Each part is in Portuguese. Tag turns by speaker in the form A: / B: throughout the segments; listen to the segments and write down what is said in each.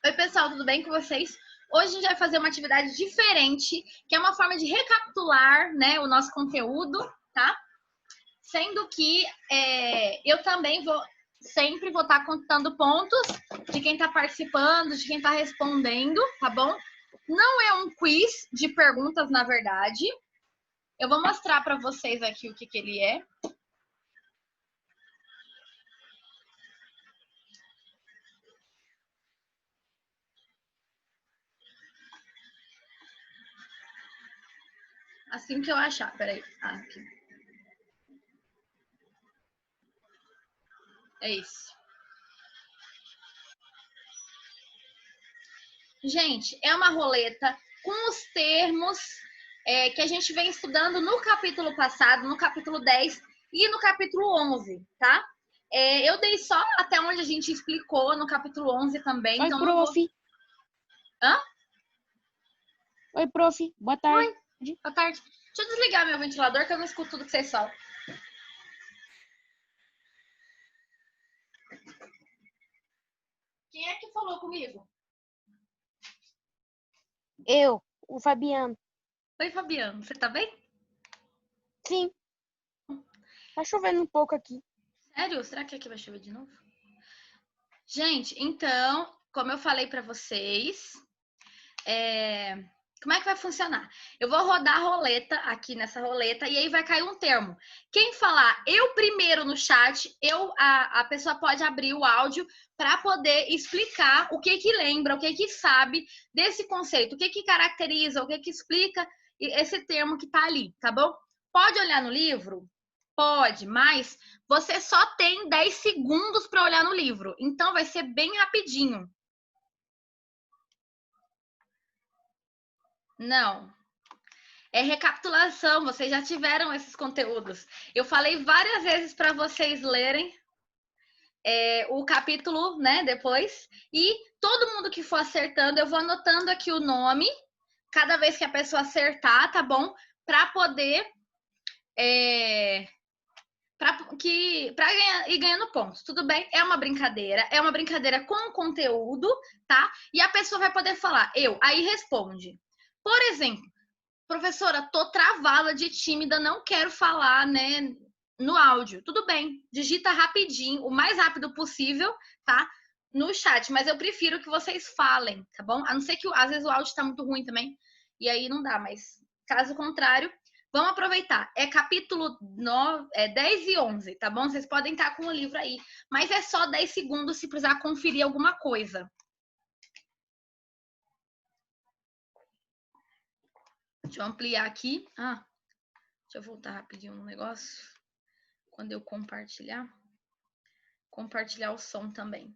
A: Oi, pessoal, tudo bem com vocês? Hoje a gente vai fazer uma atividade diferente, que é uma forma de recapitular, né, o nosso conteúdo, tá? Sendo que eu também sempre vou estar contando pontos de quem está participando, de quem está respondendo, tá bom? Não é um quiz de perguntas, na verdade. Eu vou mostrar para vocês aqui o que ele é. Assim que eu achar, peraí. Aqui. É isso. Gente, é uma roleta com os termos que a gente vem estudando no capítulo passado, no capítulo 10 e no capítulo 11, tá? Eu dei só até onde a gente explicou no capítulo 11 também,
B: Oi,
A: então não
B: prof.
A: vou... Hã?
B: Oi, prof. Boa tarde.
A: Oi, boa tarde. Deixa eu desligar meu ventilador que eu não escuto tudo que vocês falam. Quem é que falou comigo?
B: Eu, o Fabiano.
A: Oi, Fabiano, você tá bem?
B: Sim. Tá chovendo um pouco aqui.
A: Sério? Será que aqui vai chover de novo? Gente, então, como eu falei para vocês, como é que vai funcionar? Eu vou rodar a roleta aqui nessa roleta e aí vai cair um termo. Quem falar eu primeiro no chat, a pessoa pode abrir o áudio para poder explicar o que lembra, o que sabe desse conceito, o que caracteriza, o que explica esse termo que tá ali, tá bom? Pode olhar no livro? Pode, mas você só tem 10 segundos para olhar no livro. Então vai ser bem rapidinho. Não. É recapitulação, vocês já tiveram esses conteúdos. Eu falei várias vezes para vocês lerem o capítulo, né, depois. E todo mundo que for acertando, eu vou anotando aqui o nome, cada vez que a pessoa acertar, tá bom? Para poder para ir ganhando pontos, tudo bem? É uma brincadeira com conteúdo, tá? E a pessoa vai poder falar, aí responde. Por exemplo, professora, tô travada de tímida, não quero falar, né, no áudio. Tudo bem, digita rapidinho, o mais rápido possível, tá? No chat, mas eu prefiro que vocês falem, tá bom? A não ser que às vezes o áudio tá muito ruim também, e aí não dá, mas caso contrário, vamos aproveitar. É capítulo 10 e 11, tá bom? Vocês podem estar com o livro aí, mas é só 10 segundos se precisar conferir alguma coisa. Deixa eu ampliar aqui. Deixa eu voltar rapidinho no negócio. Quando eu compartilhar o som também.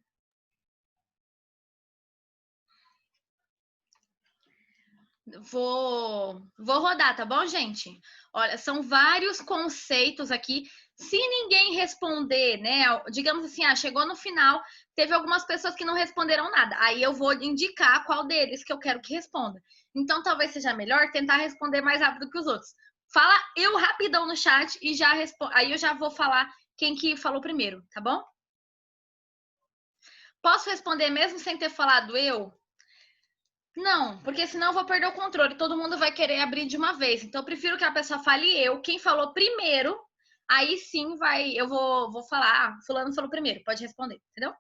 A: Vou rodar, tá bom, gente? Olha, são vários conceitos aqui. Se ninguém responder, né? Digamos assim, chegou no final, teve algumas pessoas que não responderam nada. Aí eu vou indicar qual deles que eu quero que responda. Então, talvez seja melhor tentar responder mais rápido que os outros. Fala eu rapidão no chat e já respondo. Aí eu já vou falar quem que falou primeiro, tá bom? Posso responder mesmo sem ter falado eu? Não, porque senão eu vou perder o controle. Todo mundo vai querer abrir de uma vez. Então, eu prefiro que a pessoa fale eu. Quem falou primeiro, aí sim eu vou falar. Fulano falou primeiro, pode responder, entendeu?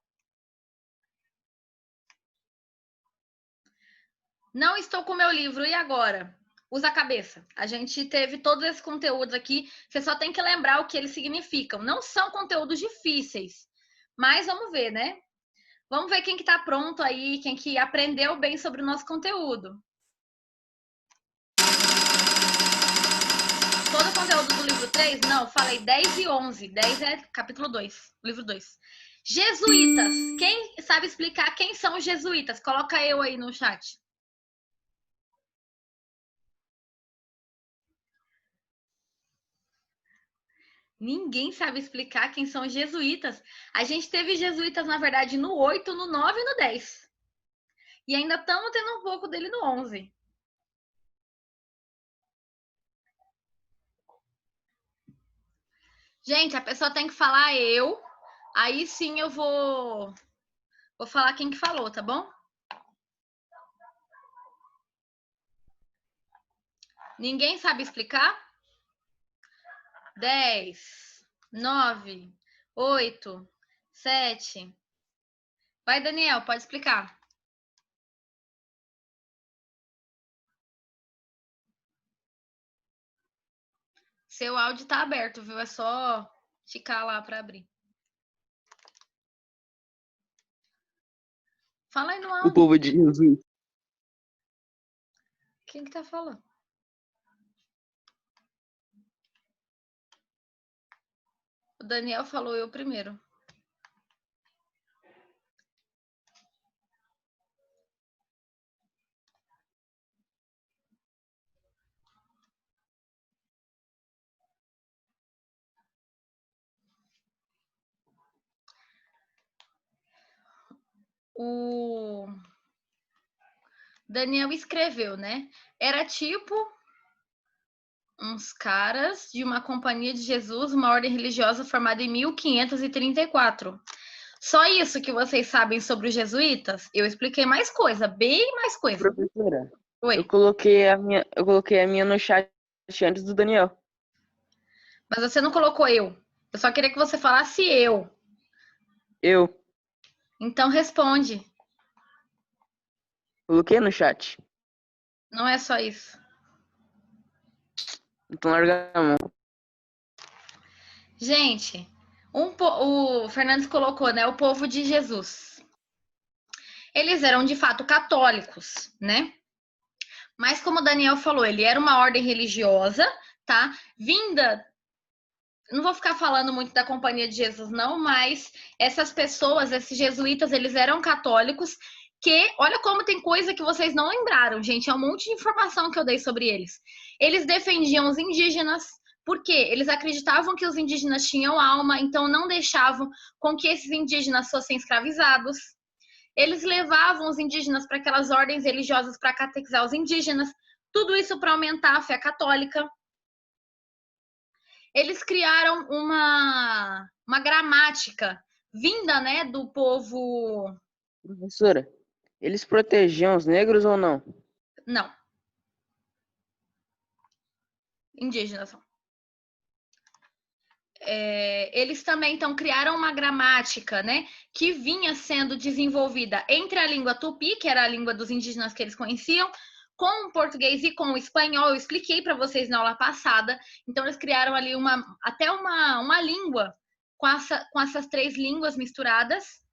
A: Não estou com o meu livro, e agora? Usa a cabeça. A gente teve todos esses conteúdos aqui. Você só tem que lembrar o que eles significam. Não são conteúdos difíceis, mas vamos ver, né? Vamos ver quem que tá pronto aí, quem que aprendeu bem sobre o nosso conteúdo. Todo o conteúdo do livro 3? Não, falei 10 e 11. 10 é capítulo 2, livro 2. Jesuítas. Quem sabe explicar quem são os jesuítas? Coloca eu aí no chat. Ninguém sabe explicar quem são os jesuítas. A gente teve jesuítas, na verdade, no 8, no 9 e no 10. E ainda estamos tendo um pouco dele no 11. Gente, a pessoa tem que falar eu. Aí sim eu vou falar quem que falou, tá bom? Ninguém sabe explicar? 10, 9, 8, 7. Vai, Daniel, pode explicar. Seu áudio tá aberto, viu? É só ficar lá para abrir. Fala aí no
C: O
A: áudio.
C: povo de Jesus.
A: Quem que tá falando? O Daniel falou eu primeiro. O Daniel escreveu, né? Era tipo uns caras de uma companhia de Jesus, uma ordem religiosa formada em 1534. Só isso que vocês sabem sobre os jesuítas? Eu expliquei mais coisa, bem mais coisa.
C: Professora,
A: Oi.
C: eu coloquei a minha no chat antes do Daniel.
A: Mas você não colocou eu. Eu só queria que você falasse eu.
C: Eu
A: Então responde.
C: coloquei no chat.
A: Não é só isso.
C: Então larga a mão.
A: Gente, o Fernandes colocou, né? O povo de Jesus. Eles eram de fato católicos, né? Mas como o Daniel falou, ele era uma ordem religiosa, tá? Vinda. Não vou ficar falando muito da Companhia de Jesus, não, mas essas pessoas, esses jesuítas, eles eram católicos. Que, olha como tem coisa que vocês não lembraram, gente. É um monte de informação que eu dei sobre eles. Eles defendiam os indígenas, porque eles acreditavam que os indígenas tinham alma, então não deixavam com que esses indígenas fossem escravizados. Eles levavam os indígenas para aquelas ordens religiosas para catequizar os indígenas. Tudo isso para aumentar a fé católica. Eles criaram uma gramática vinda, né, do povo.
C: Professora, eles protegiam os negros ou não?
A: Não. Indígenas. Eles também então criaram uma gramática, né, que vinha sendo desenvolvida entre a língua tupi, que era a língua dos indígenas que eles conheciam, com o português e com o espanhol. Eu expliquei para vocês na aula passada. Então eles criaram ali até uma língua com essas três línguas misturadas.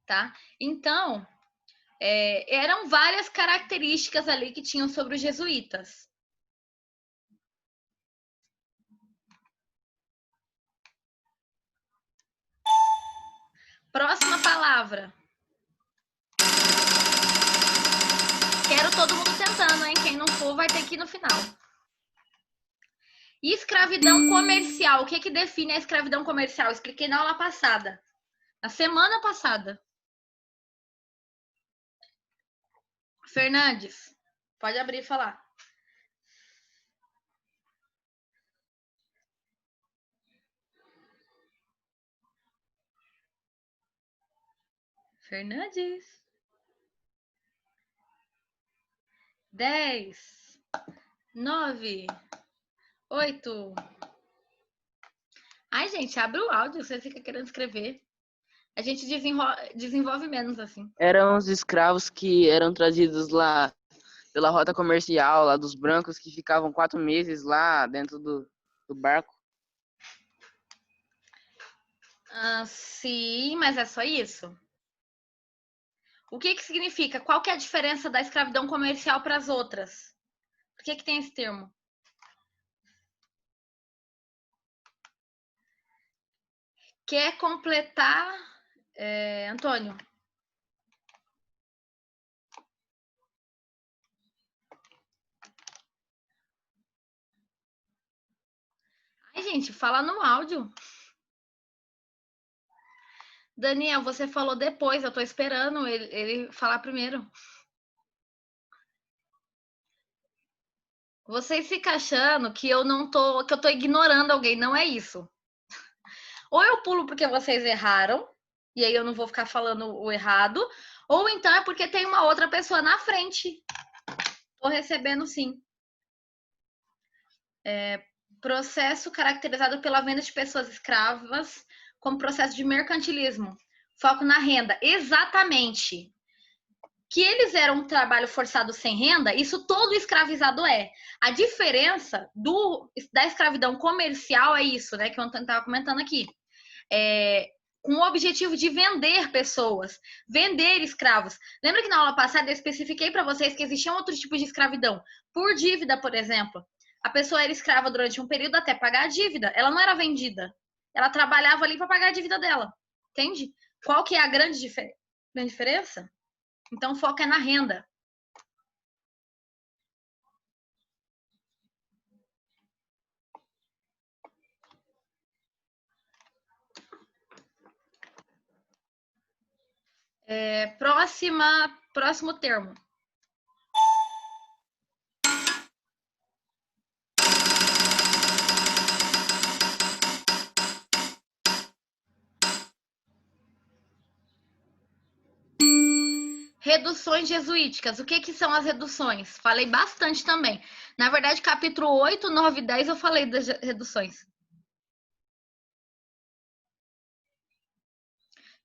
A: Tá? Então, eram várias características ali que tinham sobre os jesuítas. Próxima palavra. Quero todo mundo tentando, hein? Quem não for vai ter que ir no final. Escravidão comercial. O que que define a escravidão comercial? Expliquei na aula passada. Na semana passada. Fernandes, pode abrir e falar. Fernandes. 10, 9, 8. Ai, gente, abre o áudio, você fica querendo escrever. A gente desenvolve menos assim.
C: Eram os escravos que eram trazidos lá pela rota comercial, lá dos brancos, que ficavam 4 meses lá dentro do barco.
A: Sim, mas é só isso? O que significa? Qual que é a diferença da escravidão comercial para as outras? Por que tem esse termo? Quer completar, Antônio? Ai, gente, fala no áudio. Daniel, você falou depois, eu tô esperando ele falar primeiro. Vocês ficam achando que eu tô ignorando alguém, não é isso. Ou eu pulo porque vocês erraram, e aí eu não vou ficar falando o errado, ou então é porque tem uma outra pessoa na frente. Tô recebendo sim. Processo caracterizado pela venda de pessoas escravas como processo de mercantilismo. Foco na renda. Exatamente. Que eles eram um trabalho forçado sem renda, isso todo escravizado é. A diferença da escravidão comercial é isso, né? Que eu estava comentando aqui. Com o objetivo de vender pessoas, vender escravos. Lembra que na aula passada eu especifiquei para vocês que existiam outros tipos de escravidão? Por dívida, por exemplo. A pessoa era escrava durante um período até pagar a dívida. Ela não era vendida. Ela trabalhava ali para pagar a dívida dela. Entende? Qual que é a grande diferença? Então, o foco é na renda. Próximo termo. Reduções jesuíticas. O que são as reduções? Falei bastante também. Na verdade, capítulo 8, 9 e 10 eu falei das reduções.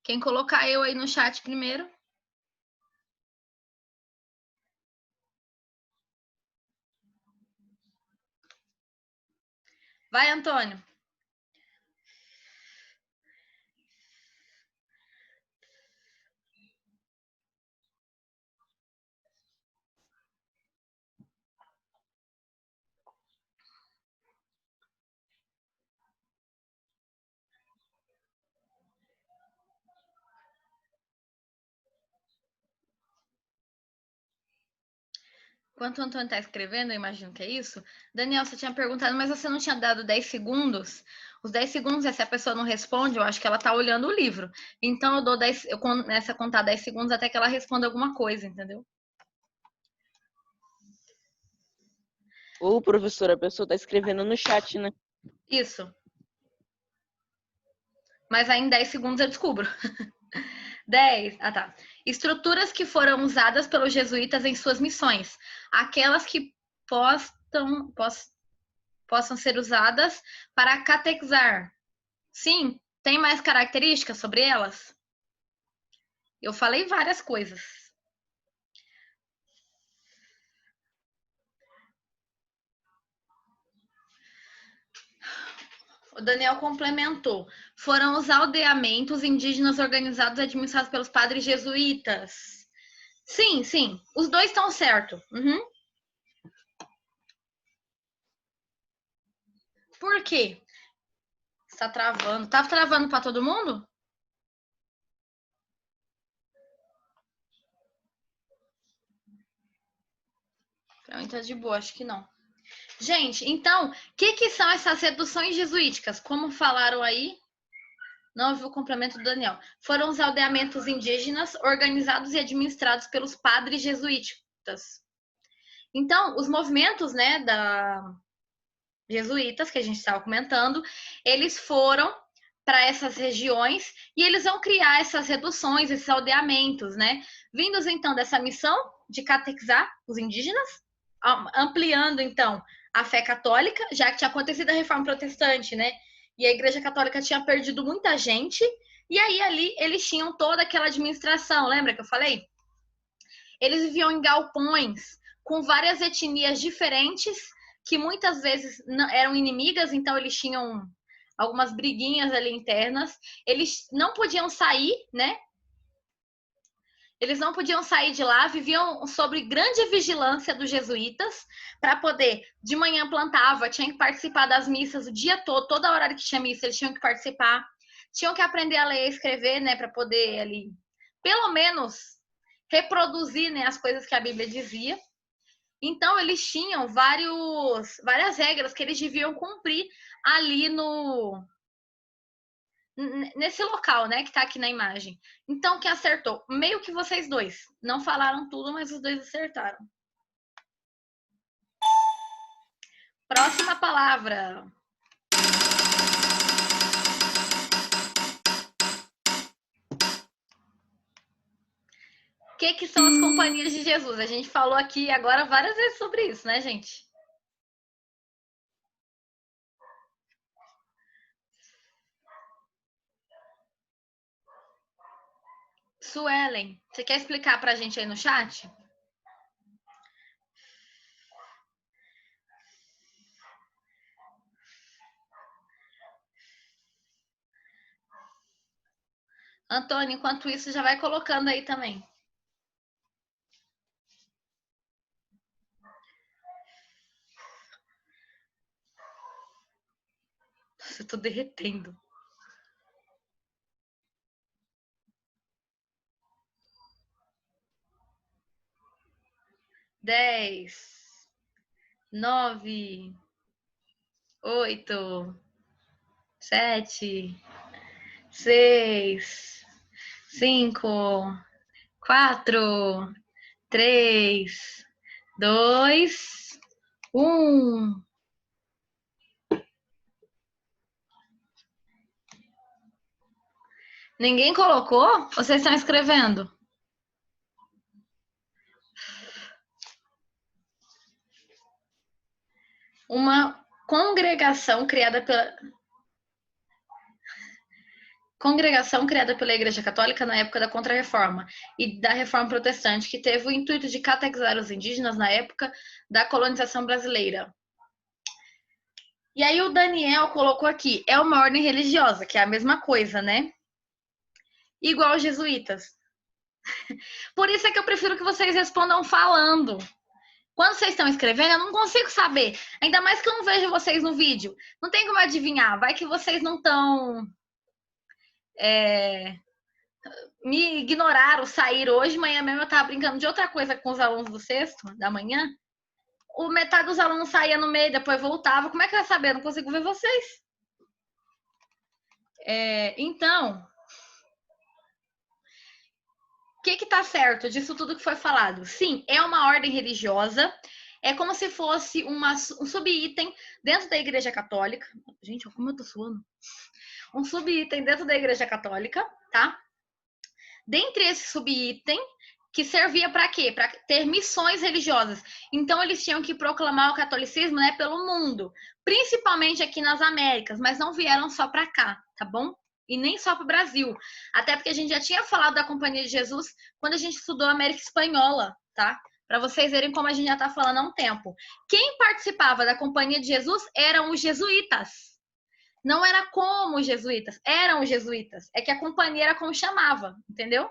A: Quem colocar eu aí no chat primeiro? Vai, Antônio. Enquanto o Antônio está escrevendo, eu imagino que é isso. Daniel, você tinha perguntado, mas você não tinha dado 10 segundos? Os 10 segundos é se a pessoa não responde, eu acho que ela está olhando o livro. Então, eu começo a contar 10 segundos até que ela responda alguma coisa, entendeu?
C: Ô, professora, a pessoa tá escrevendo no chat, né?
A: Isso. Mas aí em 10 segundos eu descubro. 10. Ah, tá. Estruturas que foram usadas pelos jesuítas em suas missões. Aquelas que possam ser usadas para catequizar. Sim, tem mais características sobre elas? Eu falei várias coisas. O Daniel complementou. Foram os aldeamentos indígenas organizados e administrados pelos padres jesuítas. Sim, sim. Os dois estão certos. Uhum. Por quê? Está travando. Tá travando para todo mundo? Pra mim tá de boa, acho que não. Gente, então, o que são essas reduções jesuíticas? Como falaram aí, não ouvi o complemento do Daniel. Foram os aldeamentos indígenas organizados e administrados pelos padres jesuítas. Então, os movimentos, né, jesuítas, que a gente estava comentando, eles foram para essas regiões e eles vão criar essas reduções, esses aldeamentos, né? Vindos, então, dessa missão de catequizar os indígenas, ampliando, então, a fé católica, já que tinha acontecido a reforma protestante, né? E a Igreja Católica tinha perdido muita gente, e aí ali eles tinham toda aquela administração, lembra que eu falei? Eles viviam em galpões com várias etnias diferentes, que muitas vezes eram inimigas, então eles tinham algumas briguinhas ali internas. Eles não podiam sair, né? Eles não podiam sair de lá, viviam sob grande vigilância dos jesuítas para poder, de manhã plantava, tinha que participar das missas o dia todo, toda hora que tinha missa, eles tinham que participar, tinham que aprender a ler e escrever, né, para poder ali, pelo menos, reproduzir, né, as coisas que a Bíblia dizia. Então, eles tinham várias regras que eles deviam cumprir ali nesse local, né, que tá aqui na imagem. Então, quem acertou? Meio que vocês dois. Não falaram tudo, mas os dois acertaram. Próxima palavra. que são as companhias de Jesus? A gente falou aqui agora várias vezes sobre isso, né, gente? Suelen, você quer explicar pra gente aí no chat? Antônio, enquanto isso, já vai colocando aí também. Nossa, eu tô derretendo. Dez, 9, 8, 7, 6, 5, 4, 3, 2, 1. Ninguém colocou? Vocês estão escrevendo? Uma congregação criada pela Igreja Católica na época da Contra-Reforma e da Reforma Protestante, que teve o intuito de catequizar os indígenas na época da colonização brasileira. E aí o Daniel colocou aqui, é uma ordem religiosa, que é a mesma coisa, né? Igual os jesuítas. Por isso é que eu prefiro que vocês respondam falando. Quando vocês estão escrevendo, eu não consigo saber. Ainda mais que eu não vejo vocês no vídeo. Não tem como adivinhar. Vai que vocês não estão... me ignoraram, saíram. Hoje de manhã mesmo eu estava brincando de outra coisa com os alunos do sexto, da manhã. O metade dos alunos saía no meio, depois voltava. Como é que eu ia saber? Eu não consigo ver vocês. Então... O que está certo disso tudo que foi falado? Sim, é uma ordem religiosa, é como se fosse um subitem dentro da Igreja Católica. Gente, como eu tô suando. Um subitem dentro da Igreja Católica, tá? Dentre esse subitem, que servia para quê? Para ter missões religiosas. Então, eles tinham que proclamar o catolicismo, né, pelo mundo, principalmente aqui nas Américas, mas não vieram só para cá, tá bom? E nem só para o Brasil. Até porque a gente já tinha falado da Companhia de Jesus quando a gente estudou a América Espanhola, tá? Para vocês verem como a gente já está falando há um tempo. Quem participava da Companhia de Jesus eram os jesuítas. Não era como os jesuítas, eram os jesuítas. É que a companhia era como chamava, entendeu?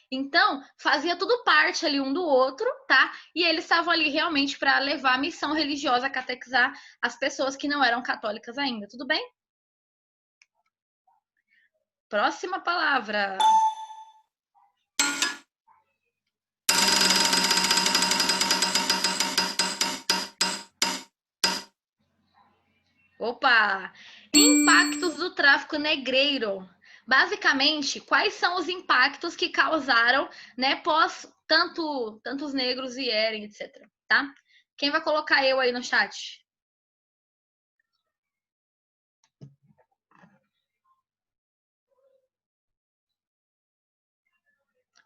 A: Então, fazia tudo parte ali um do outro, tá? E eles estavam ali realmente para levar a missão religiosa, catequizar as pessoas que não eram católicas ainda, tudo bem? Próxima palavra. Opa! Impactos do tráfico negreiro. Basicamente, quais são os impactos que causaram, né, pós tantos negros vierem, etc, tá? Quem vai colocar eu aí no chat?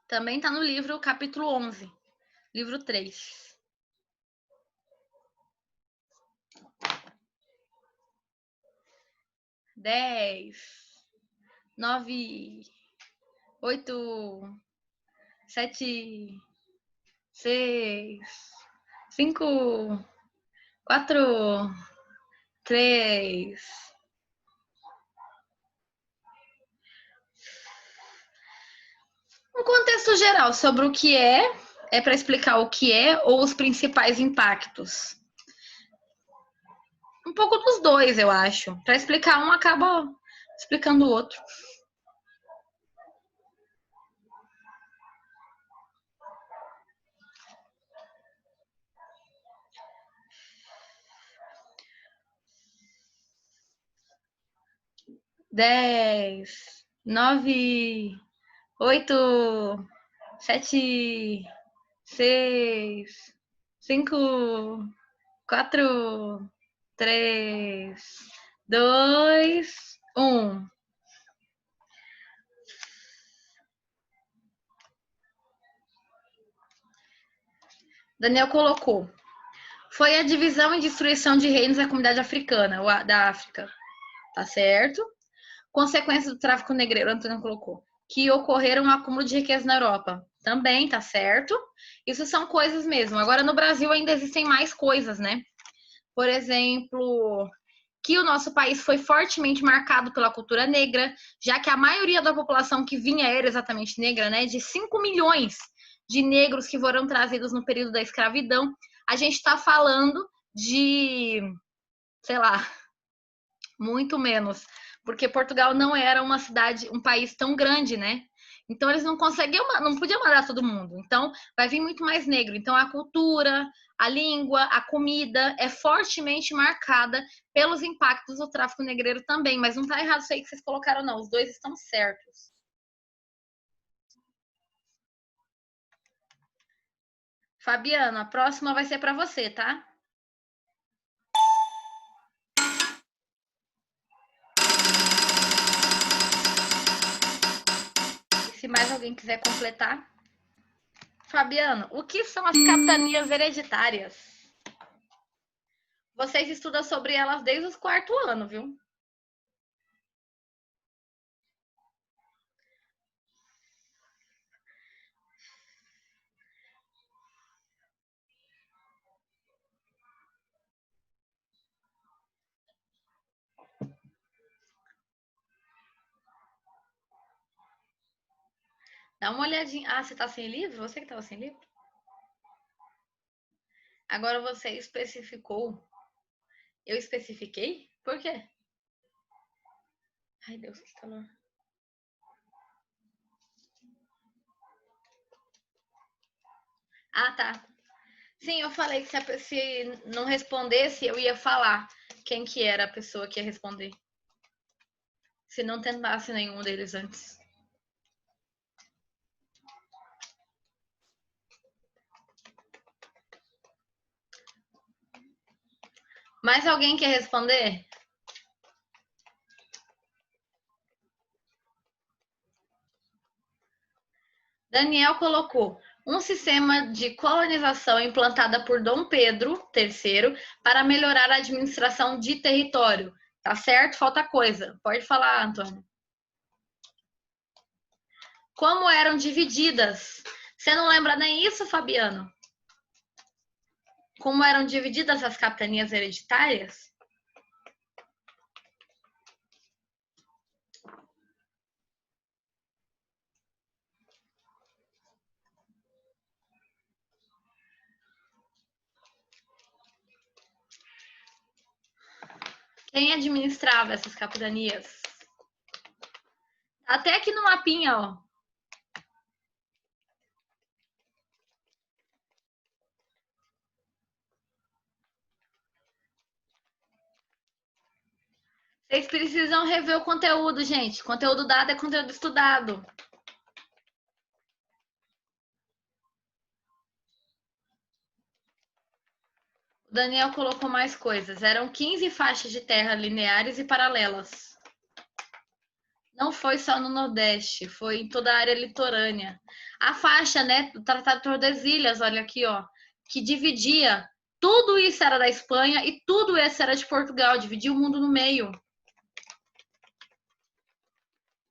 A: Também tá no livro, capítulo 11, livro 3. 10, 9, 8, 7, 6, 5, 4, 3. Um contexto geral sobre o que é para explicar o que é ou os principais impactos. Um pouco dos dois, eu acho. Para explicar um, acaba explicando o outro. Dez, 9, 8, 7, 6, 5, 4, 3, 2, 1. Daniel colocou. Foi a divisão e destruição de reinos da comunidade africana, da África. Tá certo? Consequências do tráfico negreiro, Antônio colocou. Que ocorreram um acúmulo de riqueza na Europa. Também, tá certo? Isso são coisas mesmo. Agora, no Brasil ainda existem mais coisas, né? Por exemplo, que o nosso país foi fortemente marcado pela cultura negra, já que a maioria da população que vinha era exatamente negra, né? De 5 milhões de negros que foram trazidos no período da escravidão. A gente está falando de, sei lá, muito menos, porque Portugal não era uma cidade, um país tão grande, né? Então eles não conseguiam, não podiam mandar todo mundo. Então vai vir muito mais negro. Então a cultura, a língua, a comida é fortemente marcada pelos impactos do tráfico negreiro também. Mas não tá errado isso aí que vocês colocaram, não. Os dois estão certos. Fabiana, a próxima vai ser para você, tá? Se mais alguém quiser completar. Fabiano, o que são as capitanias hereditárias? Vocês estudam sobre elas desde os 4º ano, viu? Dá uma olhadinha. Ah, você tá sem livro? Você que tava sem livro? Agora você especificou. Eu especifiquei? Por quê? Ai, Deus, que calor. Ah, tá. Sim, eu falei que se não respondesse, eu ia falar quem que era a pessoa que ia responder. Se não tentasse nenhum deles antes. Mais alguém quer responder? Daniel colocou um sistema de colonização implantada por Dom Pedro III para melhorar a administração de território. Tá certo? Falta coisa. Pode falar, Antônio. Como eram divididas? Você não lembra nem isso, Fabiano? Como eram divididas as capitanias hereditárias? Quem administrava essas capitanias? Até aqui no mapinha, ó. Vocês precisam rever o conteúdo, gente. Conteúdo dado é conteúdo estudado. O Daniel colocou mais coisas. Eram 15 faixas de terra lineares e paralelas. Não foi só no Nordeste, foi em toda a área litorânea. A faixa, né, do Tratado de Tordesilhas, olha aqui, ó, que dividia. Tudo isso era da Espanha e tudo isso era de Portugal, dividia o mundo no meio.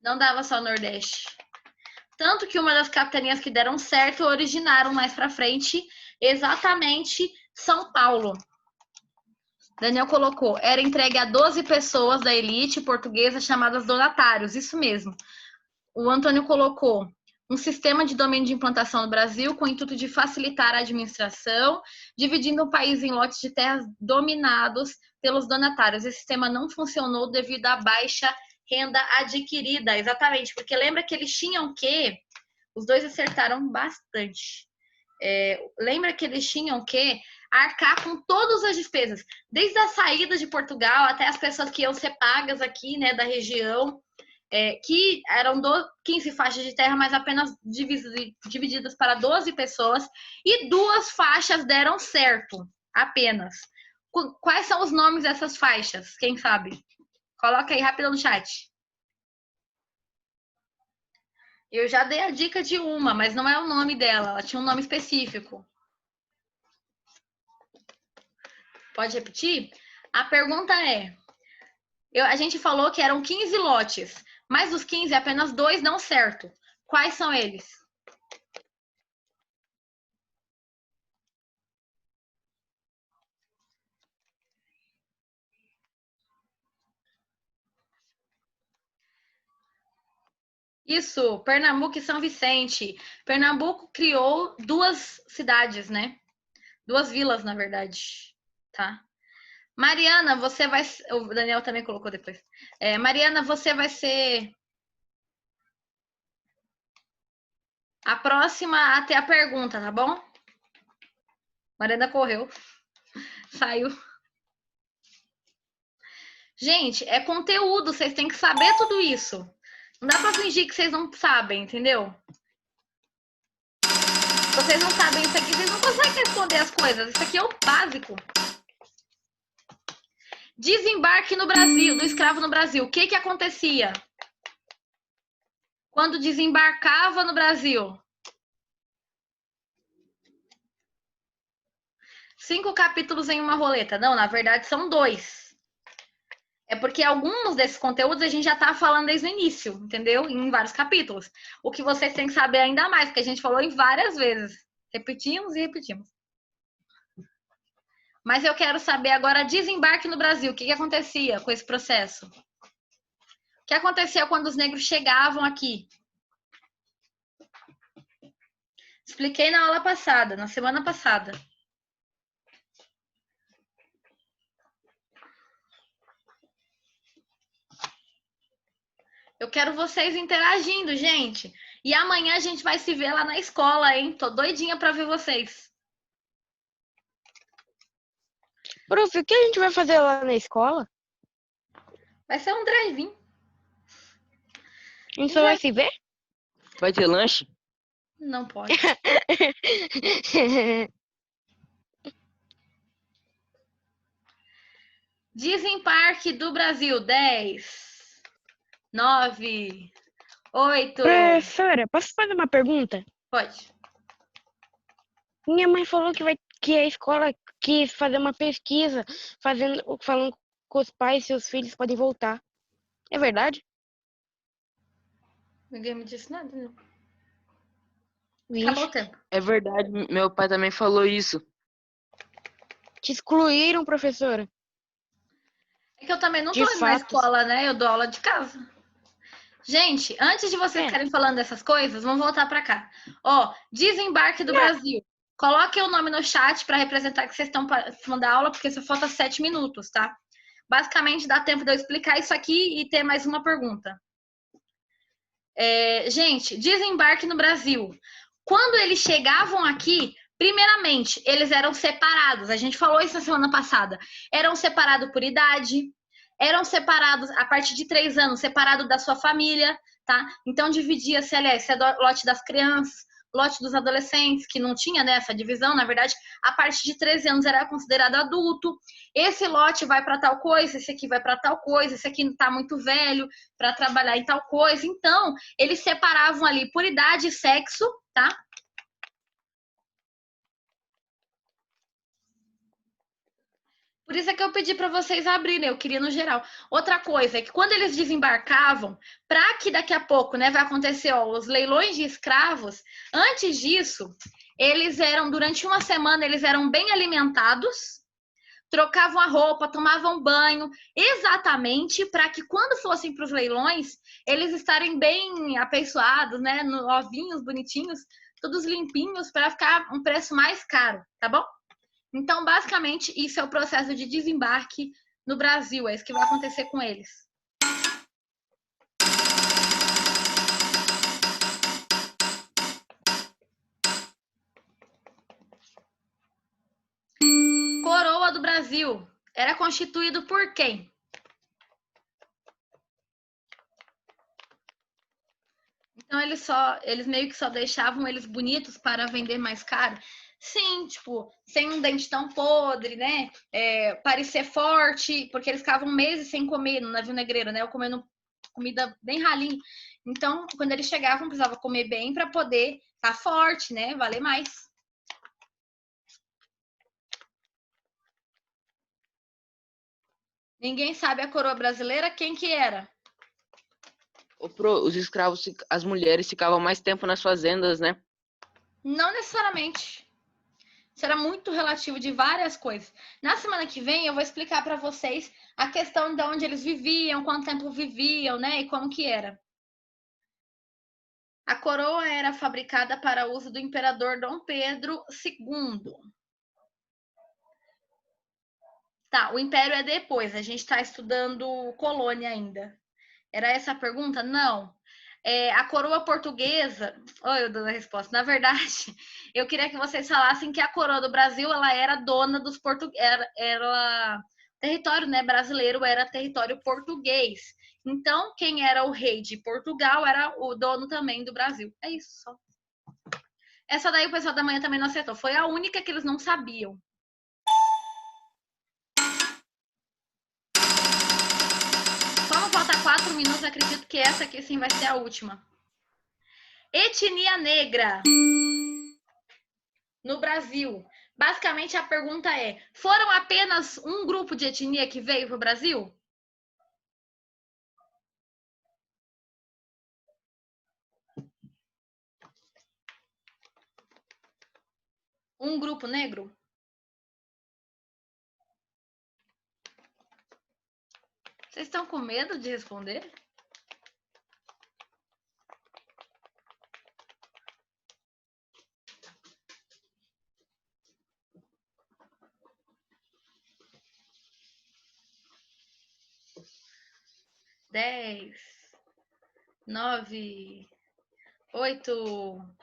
A: Não dava só o Nordeste. Tanto que uma das capitanias que deram certo originaram mais para frente exatamente São Paulo. Daniel colocou, era entregue a 12 pessoas da elite portuguesa chamadas donatários, isso mesmo. O Antônio colocou um sistema de domínio de implantação no Brasil com o intuito de facilitar a administração, dividindo o país em lotes de terras dominados pelos donatários. Esse sistema não funcionou devido à baixa renda adquirida, exatamente, porque lembra que eles tinham que, os dois acertaram bastante, lembra que eles tinham que arcar com todas as despesas, desde a saída de Portugal até as pessoas que iam ser pagas aqui, né, da região, que eram 15 faixas de terra, mas apenas divididas para 12 pessoas, e 2 faixas deram certo, apenas. Quais são os nomes dessas faixas? Quem sabe? Coloca aí rápido no chat. Eu já dei a dica de uma, mas não é o nome dela, ela tinha um nome específico. Pode repetir? A pergunta é: a gente falou que eram 15 lotes, mas dos 15, apenas 2 dão certo. Quais são eles? Isso, Pernambuco e São Vicente. Pernambuco criou 2 cidades, né? 2 vilas, na verdade, tá? Mariana, você vai... O Daniel também colocou depois. Mariana, você vai ser a próxima a ter a pergunta, tá bom? Mariana correu, saiu. Gente, é conteúdo, vocês têm que saber tudo isso. Não dá pra fingir que vocês não sabem, entendeu? Se vocês não sabem isso aqui, vocês não conseguem responder as coisas. Isso aqui é o básico. Desembarque no Brasil, do escravo no Brasil. O que que acontecia? Quando desembarcava no Brasil? 5 capítulos em uma roleta. Não, na verdade são 2. É porque alguns desses conteúdos a gente já tá falando desde o início, entendeu? Em vários capítulos. O que vocês têm que saber ainda mais, porque a gente falou em várias vezes. Repetimos e repetimos. Mas eu quero saber agora, desembarque no Brasil. O que acontecia com esse processo? O que acontecia quando os negros chegavam aqui? Expliquei na aula passada, na semana passada. Eu quero vocês interagindo, gente. E amanhã a gente vai se ver lá na escola, hein? Tô doidinha pra ver vocês.
B: Prof, o que a gente vai fazer lá na escola?
A: Vai ser um drive-in.
B: A gente só vai se ver?
C: Vai ter lanche?
A: Não pode. Desembarque do Brasil. 10, 9, 8.
B: Professora, posso fazer uma pergunta?
A: Pode.
B: Minha mãe falou que a escola quis fazer uma pesquisa falando com os pais se os filhos podem voltar. É verdade?
A: Ninguém me disse nada, não.
B: Vixe,
A: Acabou o tempo.
C: É verdade, meu pai também falou isso.
B: te excluíram, professora.
A: É que eu também não
B: De
A: tô indo na
B: fato.
A: escola, né? Eu dou aula de casa. Gente, antes de vocês ficarem falando dessas coisas, vamos voltar para cá. Ó, desembarque do Brasil. Coloquem o nome no chat para representar que vocês estão participando da aula, porque só falta 7 minutos, tá? Basicamente, dá tempo de eu explicar isso aqui e ter mais uma pergunta. Gente, desembarque no Brasil. Quando eles chegavam aqui, primeiramente, eles eram separados. A gente falou isso na semana passada. Eram separados por idade, eram separados a partir de 3 anos, separado da sua família, tá? Então dividia-se, aliás, lote das crianças, lote dos adolescentes, que não tinha, né, essa divisão, na verdade, a partir de 13 anos era considerado adulto. Esse lote vai para tal coisa, esse aqui vai para tal coisa, esse aqui está muito velho para trabalhar em tal coisa. Então, eles separavam ali por idade e sexo, tá? Por isso é que eu pedi para vocês abrirem, eu queria no geral. Outra coisa é que quando eles desembarcavam, para que daqui a pouco, né, vai acontecer, ó, os leilões de escravos, antes disso, eles eram, durante uma semana, eles eram bem alimentados, trocavam a roupa, tomavam banho, exatamente para que quando fossem para os leilões, eles estarem bem apessoados, né, novinhos, bonitinhos, todos limpinhos, para ficar um preço mais caro, tá bom? Então, basicamente, isso é o processo de desembarque no Brasil. É isso que vai acontecer com eles. Coroa do Brasil era constituído por quem? Então, eles meio que só deixavam eles bonitos para vender mais caro. Sim, tipo, sem um dente tão podre, né? Parecer forte, porque eles ficavam meses sem comer no navio negreiro, né? Ou comendo comida bem ralinho. Então, quando eles chegavam, precisava comer bem para poder estar forte, né? Valer mais. Ninguém sabe a coroa brasileira? Quem que era?
C: Os escravos, as mulheres ficavam mais tempo nas fazendas, né?
A: Não necessariamente. Isso era muito relativo de várias coisas. Na semana que vem eu vou explicar para vocês a questão de onde eles viviam, quanto tempo viviam, né? E como que era. A coroa era fabricada para uso do imperador Dom Pedro II. Tá, o império é depois. A gente está estudando colônia ainda. Era essa a pergunta? Não. A coroa portuguesa. Olha, eu dou a resposta. Na verdade, eu queria que vocês falassem que a coroa do Brasil ela era dona dos portugueses. Era território, né, brasileiro era território português. Então, quem era o rei de Portugal era o dono também do Brasil. É isso só. Essa daí o pessoal da manhã também não acertou. Foi a única que eles não sabiam. Como falta 4 minutos, acredito que essa aqui sim vai ser a última. Etnia negra no Brasil. Basicamente, a pergunta é: foram apenas um grupo de etnia que veio para o Brasil? Um grupo negro? Vocês estão com medo de responder? Dez, 9, 8,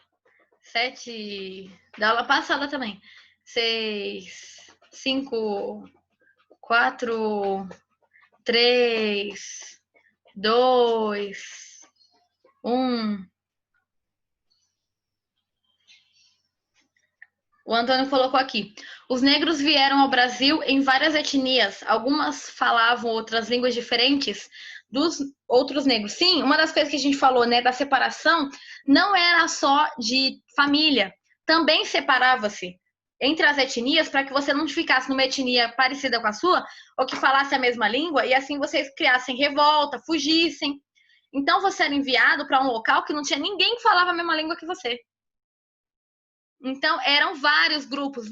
A: 7. Da aula passada também. 6, 5, 4, 3, 2, 1. O Antônio colocou aqui. Os negros vieram ao Brasil em várias etnias. Algumas falavam outras línguas diferentes dos outros negros. Sim, uma das coisas que a gente falou, né, da separação, não era só de família. Também separava-se entre as etnias para que você não ficasse numa etnia parecida com a sua ou que falasse a mesma língua e assim vocês criassem revolta, fugissem. Então você era enviado para um local que não tinha ninguém que falava a mesma língua que você. Então, eram vários grupos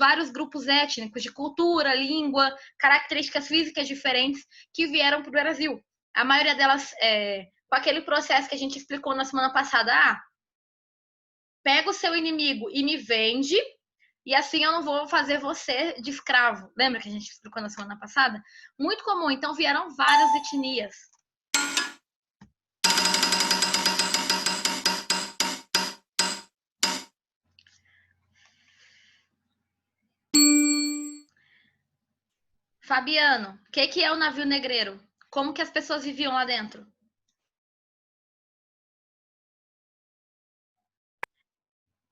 A: étnicos, de cultura, língua, características físicas diferentes que vieram para o Brasil. A maioria delas, com aquele processo que a gente explicou na semana passada, pega o seu inimigo e me vende, e assim eu não vou fazer você de escravo. Lembra que a gente explicou na semana passada? Muito comum, então vieram várias etnias. Fabiano, o que é o navio negreiro? Como que as pessoas viviam lá dentro?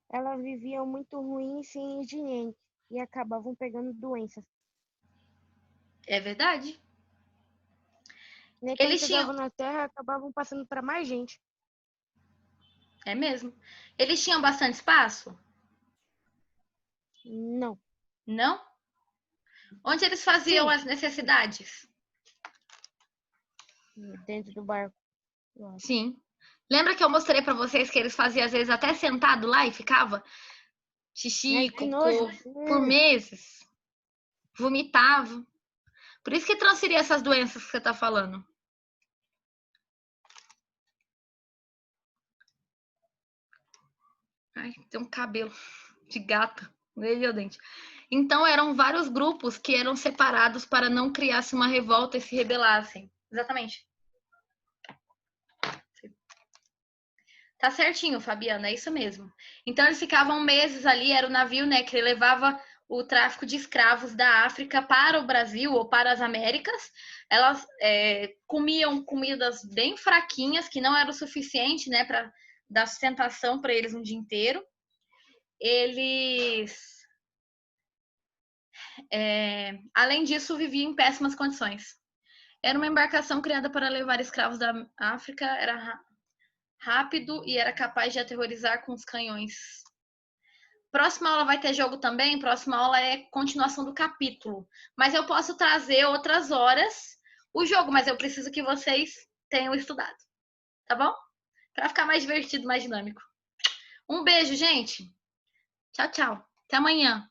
B: Elas viviam muito ruim sem higiene e acabavam pegando doenças.
A: É verdade.
B: Nem quando
A: Eles tinham.
B: chegavam na Terra, acabavam passando para mais gente.
A: É mesmo. Eles tinham bastante espaço?
B: Não.
A: Não? Onde eles faziam
B: Sim,
A: as necessidades?
B: dentro do barco.
A: Sim. Lembra que eu mostrei para vocês que eles faziam às vezes até sentado lá e ficava xixi,
B: Ai, que
A: cocô
B: nojo.
A: por meses? Vomitava. Por isso que transferia essas doenças que você tá falando. Ai, tem um cabelo de gata. Ele o dente. Então eram vários grupos que eram separados para não criasse uma revolta e se rebelassem. Exatamente. Tá certinho, Fabiana, é isso mesmo. Então eles ficavam meses ali, era o navio, né, que levava o tráfico de escravos da África para o Brasil ou para as Américas. Elas comiam comidas bem fraquinhas, que não era o suficiente, né, para dar sustentação para eles um dia inteiro. Eles, além disso, viviam em péssimas condições. Era uma embarcação criada para levar escravos da África, era rápido e era capaz de aterrorizar com os canhões. Próxima aula vai ter jogo também. Próxima aula é continuação do capítulo. Mas eu posso trazer outras horas o jogo, mas eu preciso que vocês tenham estudado, tá bom? Pra ficar mais divertido, mais dinâmico. Um beijo, gente. Tchau, tchau. Até amanhã.